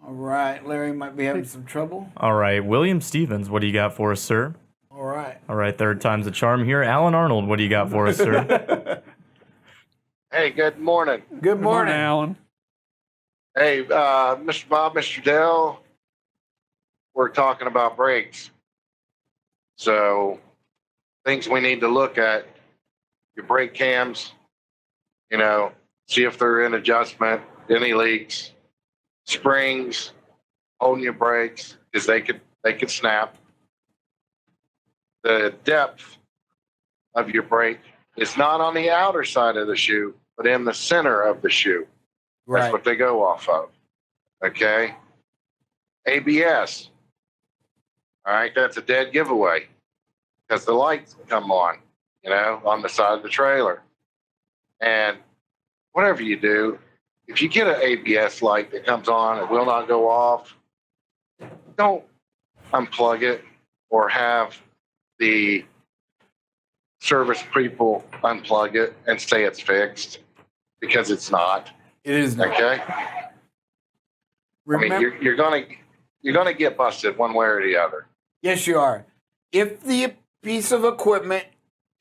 All right, Larry might be having some trouble. All right, William Stevens, what do you got for us, sir? All right. All right, third time's the charm here. Alan Arnold, what do you got for us, sir? Hey, good morning. Good morning, Alan. Hey, Mr. Bob, Mr. Dell, we're talking about brakes. So, things we need to look at, your brake cams, see if they're in adjustment, any leaks, springs, holding your brakes, because they could snap. The depth of your brake is not on the outer side of the shoe, but in the center of the shoe. Right. That's what they go off of. Okay. ABS. All right. That's a dead giveaway because the lights come on, on the side of the trailer. And whatever you do, if you get an ABS light that comes on, it will not go off. Don't unplug it or have the service people unplug it and say it's fixed because it's not. It is not. Okay. Remember, I mean, you're gonna get busted one way or the other. Yes, you are. If the piece of equipment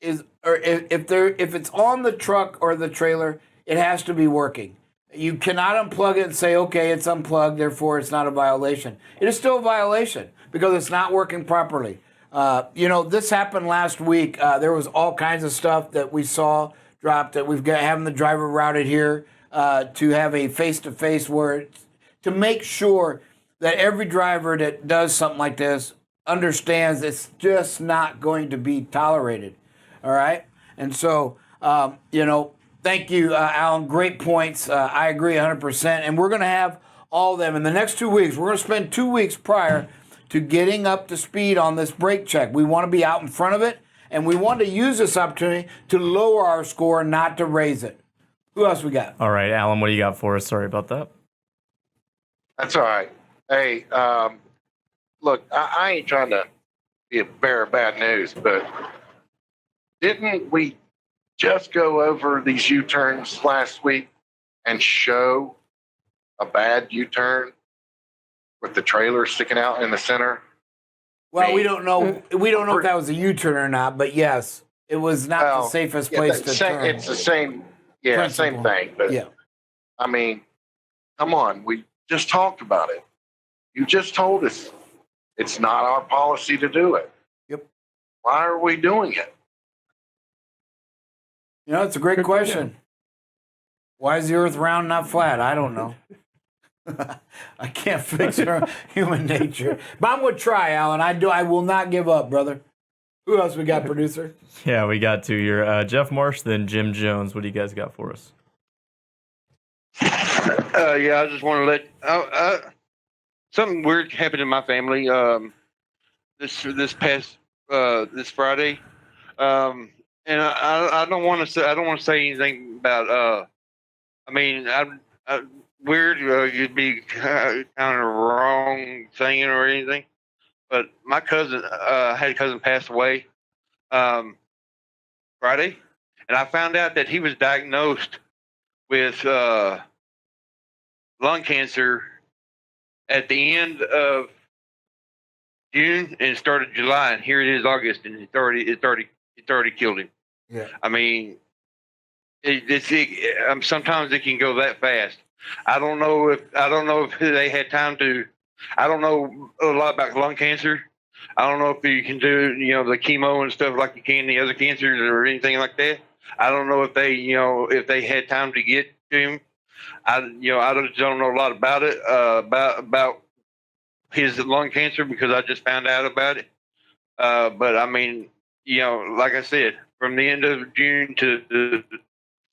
is, or if it's on the truck or the trailer, it has to be working. You cannot unplug it and say, okay, it's unplugged, therefore it's not a violation. It is still a violation because it's not working properly. This happened last week. There was all kinds of stuff that we saw dropped that we've got having the driver routed here to have a face-to-face where to make sure that every driver that does something like this understands it's just not going to be tolerated. All right. And so, thank you, Alan. Great points. I agree 100%. And we're going to have all of them in the next 2 weeks. We're going to spend 2 weeks prior to getting up to speed on this brake check. We want to be out in front of it, and we want to use this opportunity to lower our score, not to raise it. Who else we got? All right, Alan, what do you got for us? Sorry about that. That's all right. Hey, look, I ain't trying to be a bearer of bad news, but didn't we just go over these U-turns last week and show a bad U-turn with the trailer sticking out in the center? Well, we don't know. We don't know if that was a U-turn or not, but yes, it was not the safest place to turn. It's the same, same thing. But I mean, come on, we just talked about it. You just told us it's not our policy to do it. Yep. Why are we doing it? It's a great question. Why is the earth round, not flat? I don't know. I can't fix human nature. But I'm going to try, Alan. I will not give up, brother. Who else we got, producer? Yeah, we got two here. Jeff Marsh, then Jim Jones. What do you guys got for us? I just want to let something weird happened in my family this past this Friday, and I don't want to say anything about. Weird. You'd be kind of wrong saying or anything, but my cousin had a cousin pass away Friday, and I found out that he was diagnosed with lung cancer at the end of June and started July, and here it is August, and it's already killed him. Yeah. I mean, sometimes it can go that fast. I don't know if they had time to. I don't know a lot about lung cancer. I don't know if you can do the chemo and stuff like you can the other cancers or anything like that. I don't know if they had time to get to him. I just don't know a lot about it about his lung cancer because I just found out about it. But I mean, like I said, from the end of June to the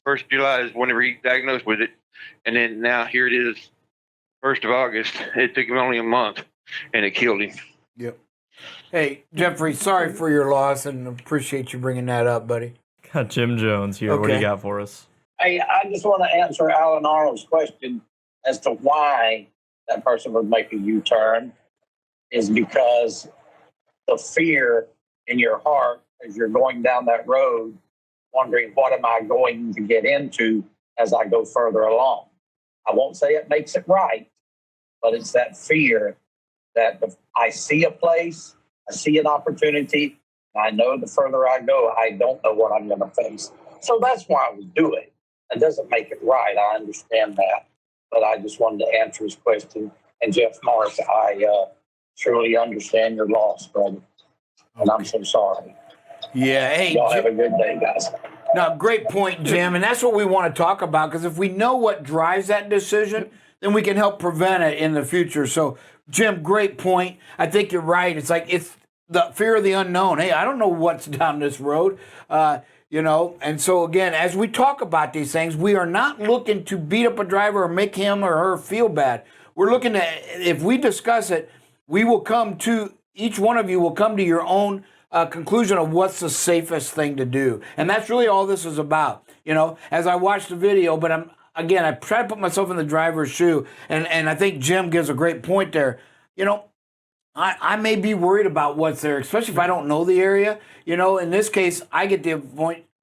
1st of July is whenever he diagnosed with it. And then now here it is, 1st of August. It took him only a month, and it killed him. Yep. Hey, Jeffrey, sorry for your loss, and appreciate you bringing that up, buddy. Got Jim Jones here. What do you got for us? Hey, I just want to answer Alan Arnold's question as to why that person would make a U-turn is because the fear in your heart as you're going down that road, wondering what am I going to get into as I go further along. I won't say it makes it right, but it's that fear that I see a place, I see an opportunity, and I know the further I go, I don't know what I'm going to face. So that's why we do it. It doesn't make it right. I understand that. But I just wanted to answer his question. And Jeff Morris, I truly understand your loss, brother. And I'm so sorry. Yeah. Hey, y'all have a good day, guys. No, great point, Jim. And that's what we want to talk about, because if we know what drives that decision, then we can help prevent it in the future. So, Jim, great point. I think you're right. It's the fear of the unknown. Hey, I don't know what's down this road, And so, again, as we talk about these things, we are not looking to beat up a driver or make him or her feel bad. We're looking at, if we discuss it, we will come to, each one of you will come to your own conclusion of what's the safest thing to do. And that's really all this is about. As I watch the video, but I try to put myself in the driver's shoe, and I think Jim gives a great point there. I may be worried about what's there, especially if I don't know the area. In this case, I get the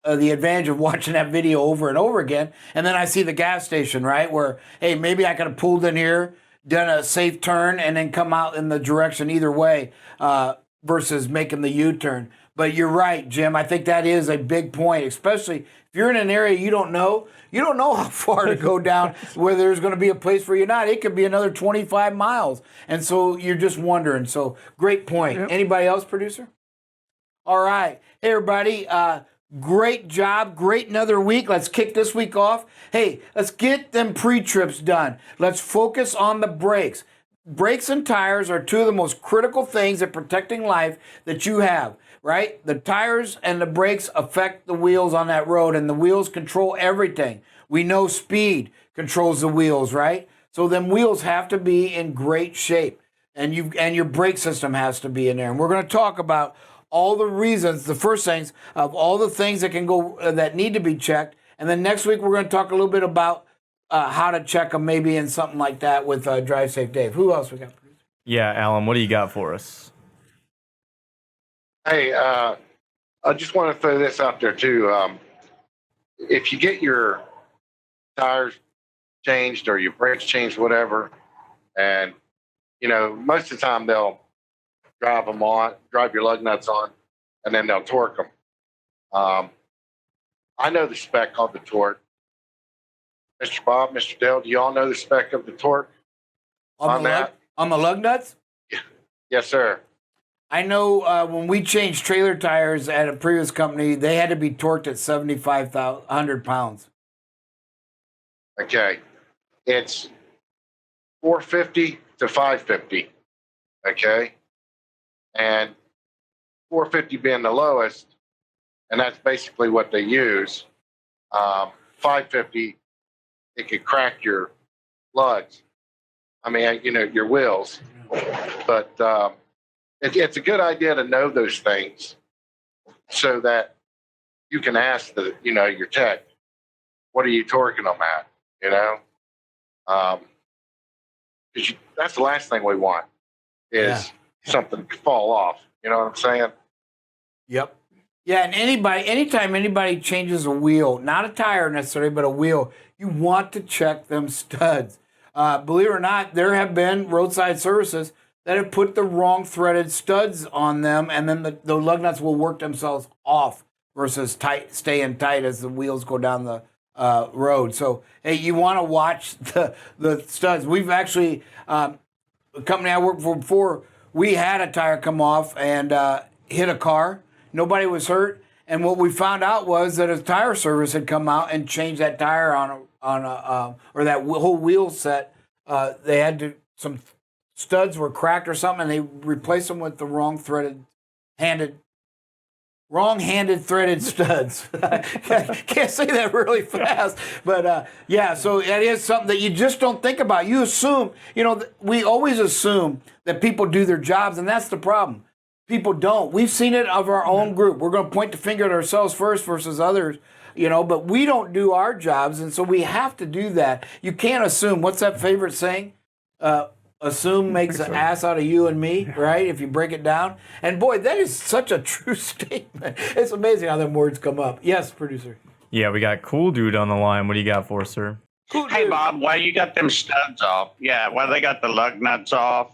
advantage of watching that video over and over again, and then I see the gas station, right, where, hey, maybe I could have pulled in here, done a safe turn, and then come out in the direction either way, versus making the U-turn. But you're right, Jim. I think that is a big point, especially if you're in an area you don't know how far to go down, whether there's going to be a place for you or not. It could be another 25 miles. And so you're just wondering. So great point. Yep. Anybody else, producer? All right. Hey, everybody. Great job. Great another week. Let's kick this week off. Hey, let's get them pre-trips done. Let's focus on the brakes. brakes and tires are two of the most critical things in protecting life that you have, right? The tires and the brakes affect the wheels on that road, and the wheels control everything. We know speed controls the wheels, right? So them wheels have to be in great shape, and your brake system has to be in there. And we're going to talk about all the reasons, the first things of all the things that can go that need to be checked, and then next week we're going to talk a little bit about how to check them, maybe in something like that with Drive Safe Dave. Who else we got? Yeah, Alan, what do you got for us? Hey, I just want to throw this out there too. If you get your tires changed or your brakes changed, whatever, and most of the time they'll drive your lug nuts on, and then they'll torque them. I know the spec of the torque. Mr. Bob, Mr. Dale, do you all know the spec of the torque on that? On the lug nuts? Yes, sir. I know when we changed trailer tires at a previous company, they had to be torqued at 7,500 pounds. Okay. It's 450 to 550. Okay. And 450 being the lowest, and that's basically what they use. 550, it could crack your lugs. I mean, your wheels. But it's a good idea to know those things so that you can ask your tech, what are you torquing them at? Because that's the last thing we want is something to fall off. You know what I'm saying? Yep. Yeah, and anytime anybody changes a wheel, not a tire necessarily, but a wheel, you want to check them studs. Believe it or not, there have been roadside services that have put the wrong threaded studs on them, and then the lug nuts will work themselves off versus staying tight as the wheels go down the road. So, hey, you want to watch the studs. We've actually, the company I worked for before, we had a tire come off and hit a car. Nobody was hurt. And what we found out was that a tire service had come out and changed that tire or that whole wheel set. They had some studs were cracked or something, and they replaced them with the wrong-handed threaded studs. I can't say that really fast, but so it is something that you just don't think about. You assume, we always assume that people do their jobs, and that's the problem. People don't. We've seen it of our own group. We're going to point the finger at ourselves first versus others, but we don't do our jobs, and so we have to do that. You can't assume. What's that favorite saying? Assume makes an ass out of you and me, right? If you break it down. And boy, that is such a true statement. It's amazing how them words come up. Yes, producer. Yeah, we got Cool Dude on the line. What do you got for us, sir? Cool Hey, dude. Bob, while you got them studs off, they got the lug nuts off.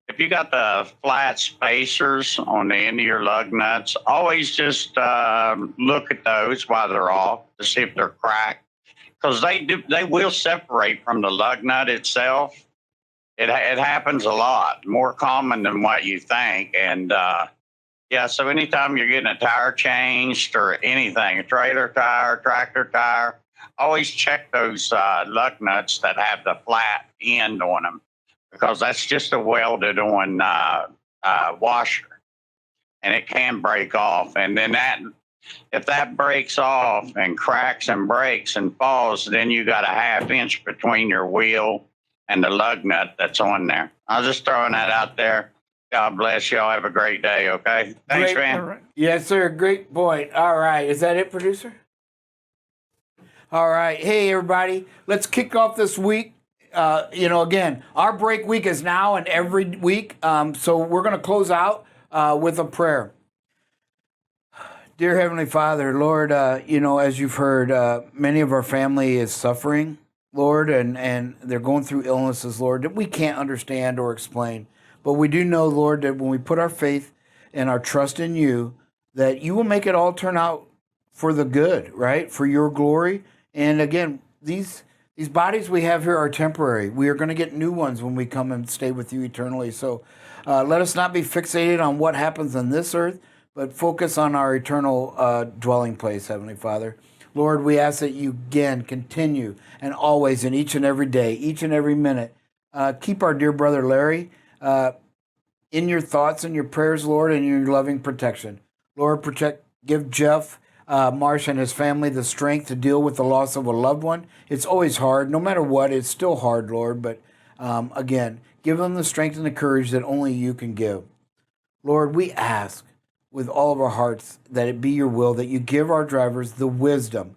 If you got the flat spacers on the end of your lug nuts, always just look at those while they're off to see if they're cracked, because they will separate from the lug nut itself. It happens a lot, more common than what you think. And so anytime you're getting a tire changed or anything, a trailer tire, tractor tire, always check those lug nuts that have the flat end on them, because that's just a welded on washer, and it can break off. And then if that breaks off and cracks and breaks and falls, then you got a 1/2 inch between your wheel and the lug nut that's on there. I was just throwing that out there. God bless y'all. Have a great day, okay? Thanks, Great. man. Right. Yes, sir. Great point. All right. Is that it, producer? All right. Hey, everybody. Let's kick off this week. Again, our break week is now and every week. So we're going to close out with a prayer. Dear Heavenly Father, Lord, as you've heard, many of our family is suffering, Lord, and they're going through illnesses, Lord, that we can't understand or explain. But we do know, Lord, that when we put our faith and our trust in you, that you will make it all turn out for the good, right? For your glory. And again, these bodies we have here are temporary. We are going to get new ones when we come and stay with you eternally. So let us not be fixated on what happens on this earth, but focus on our eternal dwelling place, Heavenly Father. Lord, we ask that you again continue and always in each and every day, each and every minute, Keep our dear brother Larry in your thoughts and your prayers, Lord, and your loving protection. Lord, give Jeff Marsh and his family the strength to deal with the loss of a loved one. It's always hard. No matter what, it's still hard, Lord. But again, give them the strength and the courage that only you can give. Lord, we ask with all of our hearts that it be your will, that you give our drivers the wisdom,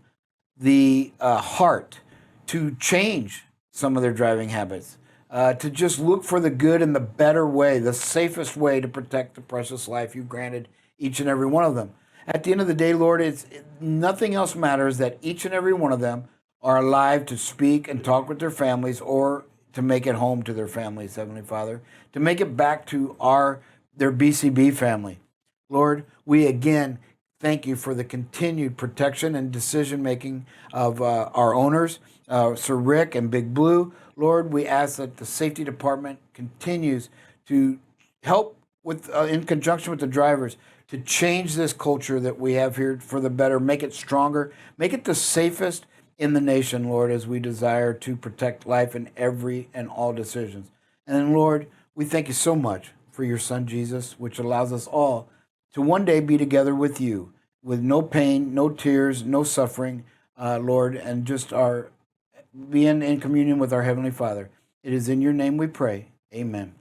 the heart to change some of their driving habits, to just look for the good and the better way, the safest way to protect the precious life you've granted each and every one of them. At the end of the day, Lord, nothing else matters that each and every one of them are alive to speak and talk with their families, or to make it home to their families, Heavenly Father, to make it back to their BCB family. Lord, we again thank you for the continued protection and decision making of our owners, Sir Rick and Big Blue. Lord, we ask that the safety department continues to help with, in conjunction with the drivers, to change this culture that we have here for the better, make it stronger, make it the safest in the nation, Lord, as we desire to protect life in every and all decisions. And then, Lord, we thank you so much for your Son, Jesus, which allows us all to one day be together with you, with no pain, no tears, no suffering, Lord, and just being in communion with our Heavenly Father. It is in your name we pray. Amen.